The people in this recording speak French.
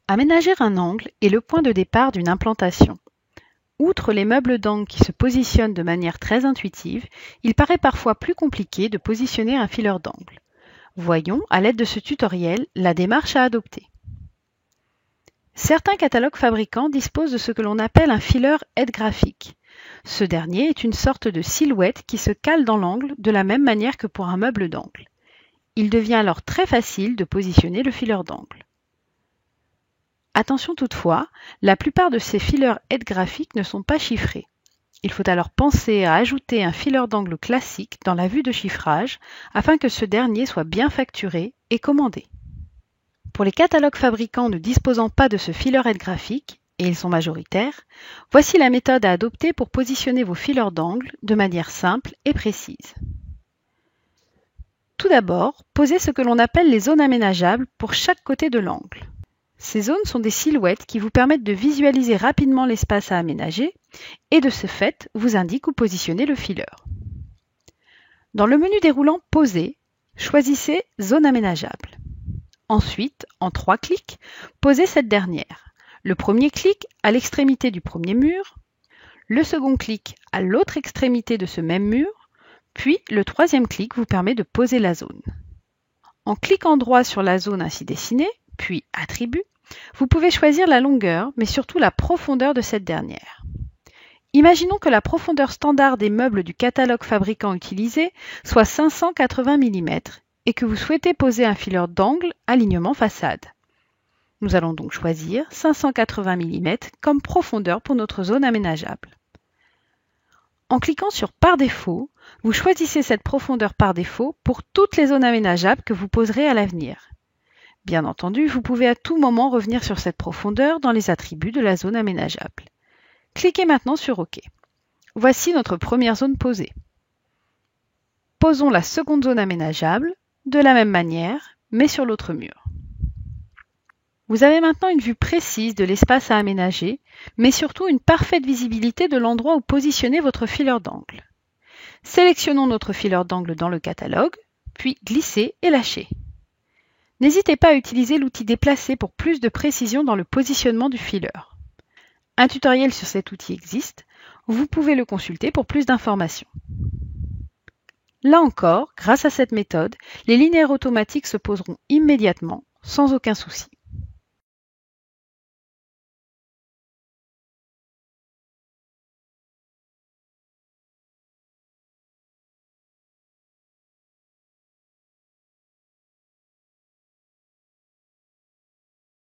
Aménager un angle est le point de départ d'une implantation. Outre les meubles d'angle qui se positionnent de manière très intuitive, il paraît parfois plus compliqué de positionner un fileur d'angle. Voyons, à l'aide de ce tutoriel, la démarche à adopter. Certains catalogues fabricants disposent de ce que l'on appelle un fileur aide graphique. Ce dernier est une sorte de silhouette qui se cale dans l'angle de la même manière que pour un meuble d'angle. Il devient alors très facile de positionner le fileur d'angle. Attention toutefois, la plupart de ces fileurs aide graphiques ne sont pas chiffrés. Il faut alors penser à ajouter un fileur d'angle classique dans la vue de chiffrage afin que ce dernier soit bien facturé et commandé. Pour les catalogues fabricants ne disposant pas de ce fileur aide graphique, et ils sont majoritaires, voici la méthode à adopter pour positionner vos fileurs d'angle de manière simple et précise. Tout d'abord, posez ce que l'on appelle les zones aménageables pour chaque côté de l'angle. Ces zones sont des silhouettes qui vous permettent de visualiser rapidement l'espace à aménager et de ce fait vous indiquent où positionner le fileur. Dans le menu déroulant Poser, choisissez Zone aménageable. Ensuite, en 3 clics, posez cette dernière. Le premier clic à l'extrémité du premier mur, le second clic à l'autre extrémité de ce même mur, puis le troisième clic vous permet de poser la zone. En cliquant droit sur la zone ainsi dessinée, puis Attributs, vous pouvez choisir la longueur, mais surtout la profondeur de cette dernière. Imaginons que la profondeur standard des meubles du catalogue fabricant utilisé soit 580 mm et que vous souhaitez poser un fileur d'angle alignement façade. Nous allons donc choisir 580 mm comme profondeur pour notre zone aménageable. En cliquant sur Par défaut, vous choisissez cette profondeur par défaut pour toutes les zones aménageables que vous poserez à l'avenir. Bien entendu, vous pouvez à tout moment revenir sur cette profondeur dans les attributs de la zone aménageable. Cliquez maintenant sur OK. Voici notre première zone posée. Posons la seconde zone aménageable de la même manière, mais sur l'autre mur. Vous avez maintenant une vue précise de l'espace à aménager, mais surtout une parfaite visibilité de l'endroit où positionner votre fileur d'angle. Sélectionnons notre fileur d'angle dans le catalogue, puis glissez et lâchez. N'hésitez pas à utiliser l'outil déplacer pour plus de précision dans le positionnement du fileur. Un tutoriel sur cet outil existe, vous pouvez le consulter pour plus d'informations. Là encore, grâce à cette méthode, les linéaires automatiques se poseront immédiatement, sans aucun souci.